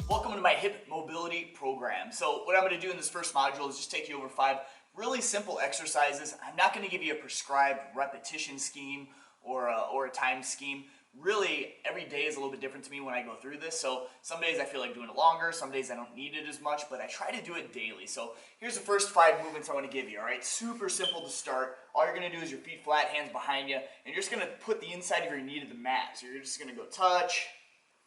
Welcome to my hip mobility program. So what I'm going to do in this first module is just take you over 5 really simple exercises. I'm not going to give you a prescribed repetition scheme or a time scheme. Really, every day is a little bit different to me when I go through this. So some days I feel like doing it longer, some days I don't need it as much, but I try to do it daily. So here's the first 5 movements I want to give you, all right? Super simple to start. All you're going to do is your feet flat, hands behind you, and you're just going to put the inside of your knee to the mat. So you're just going to go touch,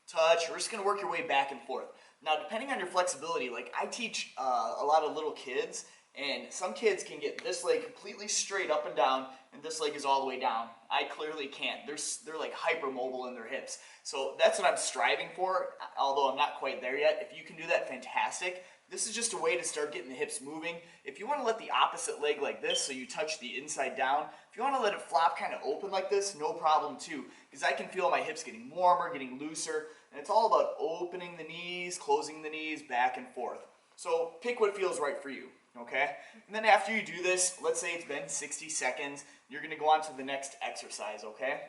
touch. We're just going to work your way back and forth. Now, depending on your flexibility, like I teach a lot of little kids, and some kids can get this leg completely straight up and down, and this leg is all the way down. I clearly can't. They're like hypermobile in their hips. So that's what I'm striving for, although I'm not quite there yet. If you can do that, fantastic. This is just a way to start getting the hips moving. If you want to let the opposite leg like this, so you touch the inside down, if you want to let it flop kind of open like this, no problem too, because I can feel my hips getting warmer, getting looser, and it's all about opening the knees, closing the knees, back and forth. So pick what feels right for you, okay? And then after you do this, let's say it's been 60 seconds, you're going to go on to the next exercise, okay?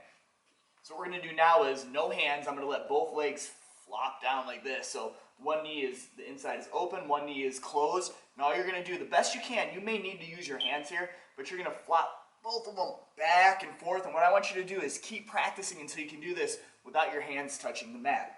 So what we're going to do now is no hands. I'm going to let both legs flop down like this. So one knee is, the inside is open, one knee is closed. And all you're going to do the best you can, you may need to use your hands here, but you're going to flop both of them back and forth. And what I want you to do is keep practicing until you can do this without your hands touching the mat.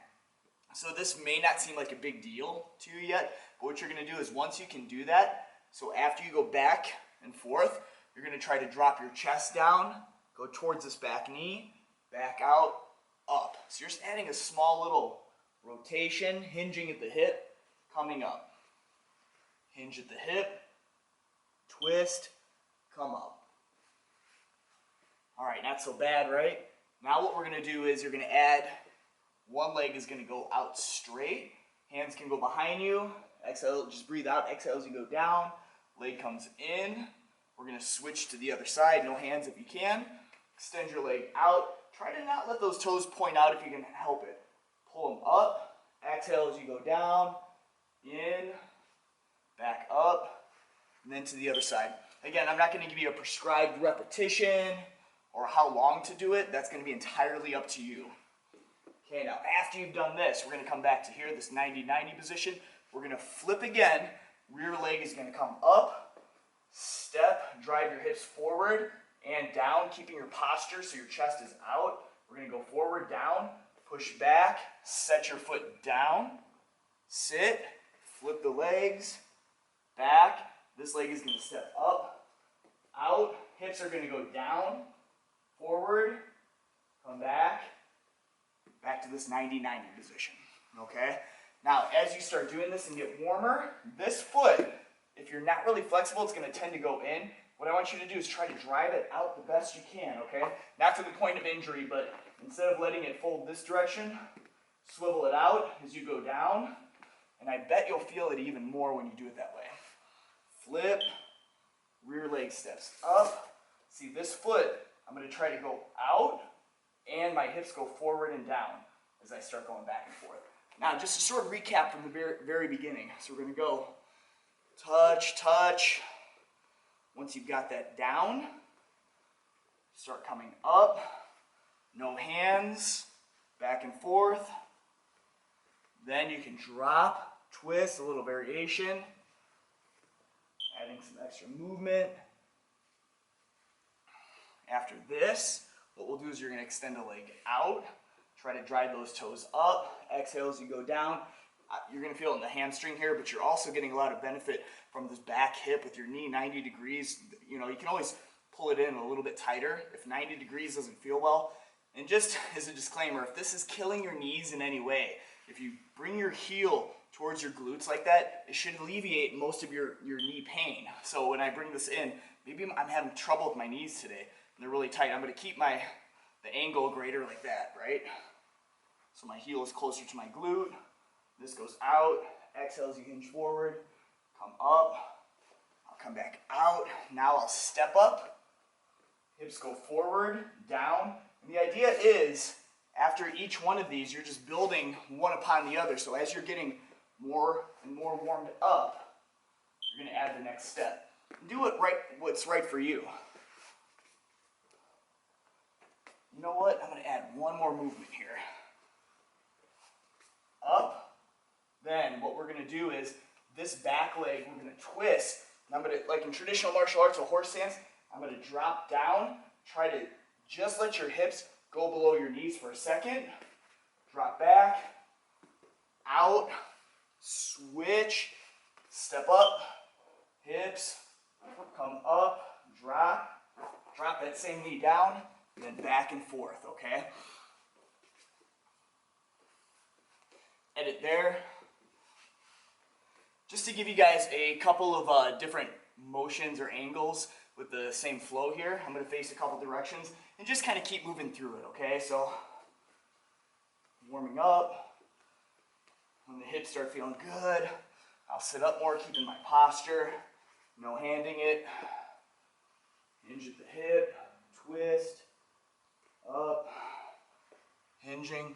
So this may not seem like a big deal to you yet, but what you're going to do is once you can do that, so after you go back and forth, you're going to try to drop your chest down, go towards this back knee, back out, up. So you're just adding a small little rotation, hinging at the hip, coming up. Hinge at the hip, twist, come up. All right, not so bad, right? Now what we're going to do is you're going to add, one leg is going to go out straight. Hands can go behind you. Exhale, just breathe out. Exhale as you go down. Leg comes in. We're going to switch to the other side. No hands if you can. Extend your leg out. Try to not let those toes point out if you can help it. Pull them up. Exhale as you go down. In. Back up. And then to the other side. Again, I'm not going to give you a prescribed repetition or how long to do it. That's going to be entirely up to you. Okay, now after you've done this, we're going to come back to here, this 90-90 position. We're going to flip again. Rear leg is going to come up, step, drive your hips forward and down, keeping your posture so your chest is out. We're going to go forward, down, push back, set your foot down, sit, flip the legs, back. This leg is going to step up, out. Hips are going to go down, forward, come back. Back to this 90-90 position, okay? Now, as you start doing this and get warmer, this foot, if you're not really flexible, it's going to tend to go in. What I want you to do is try to drive it out the best you can, okay? Not to the point of injury, but instead of letting it fold this direction, swivel it out as you go down, and I bet you'll feel it even more when you do it that way. Flip, rear leg steps up. See, this foot, I'm going to try to go out, and my hips go forward and down as I start going back and forth. Now, just to sort of recap from the very beginning. So we're going to go touch, touch. Once you've got that down, start coming up. No hands, back and forth. Then you can drop, twist, a little variation. Adding some extra movement. After this, what we'll do is you're going to extend the leg out, try to drive those toes up, exhale as you go down. You're going to feel it in the hamstring here, but you're also getting a lot of benefit from this back hip with your knee 90 degrees. You know, you can always pull it in a little bit tighter if 90 degrees doesn't feel well. And just as a disclaimer, if this is killing your knees in any way, if you bring your heel towards your glutes like that, it should alleviate most of your knee pain. So when I bring this in, maybe I'm having trouble with my knees today. They're really tight. I'm going to keep the angle greater like that, right? So my heel is closer to my glute. This goes out. Exhale as you hinge forward. Come up. I'll come back out. Now I'll step up. Hips go forward, down. And the idea is, after each one of these, you're just building one upon the other. So as you're getting more and more warmed up, you're going to add the next step. Do it right, what's right for you. You know what? I'm going to add one more movement here. Up, then what we're gonna do is this back leg, we're gonna twist. And I'm gonna, like in traditional martial arts or horse stance, I'm gonna drop down, try to just let your hips go below your knees for a second. Drop back, out, switch, step up, hips, come up, drop that same knee down, and then back and forth, okay? Edit there. Just to give you guys a couple of different motions or angles with the same flow here, I'm going to face a couple directions and just kind of keep moving through it, okay? So, warming up. When the hips start feeling good, I'll sit up more, keeping my posture. No handing it. Hinge at the hip, twist, up, hinging,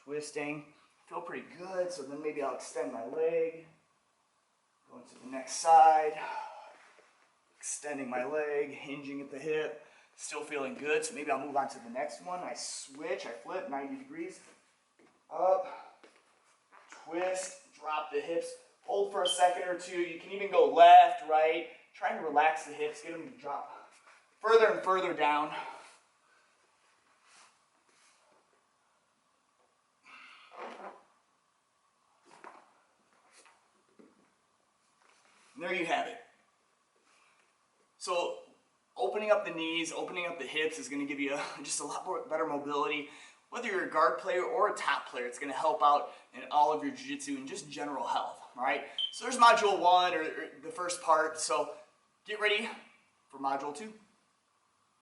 twisting. Feel pretty good, so then maybe I'll extend my leg. Going to the next side, extending my leg, hinging at the hip. Still feeling good, so maybe I'll move on to the next one. I switch, I flip 90 degrees. Up, twist, drop the hips. Hold for a second or two. You can even go left, right. Try to relax the hips, get them to drop further and further down. And there you have it. So opening up the knees, opening up the hips is going to give you just a lot more better mobility. Whether you're a guard player or a top player, it's going to help out in all of your jiu-jitsu and just general health, all right? So there's module 1 or the first part, so get ready for module 2.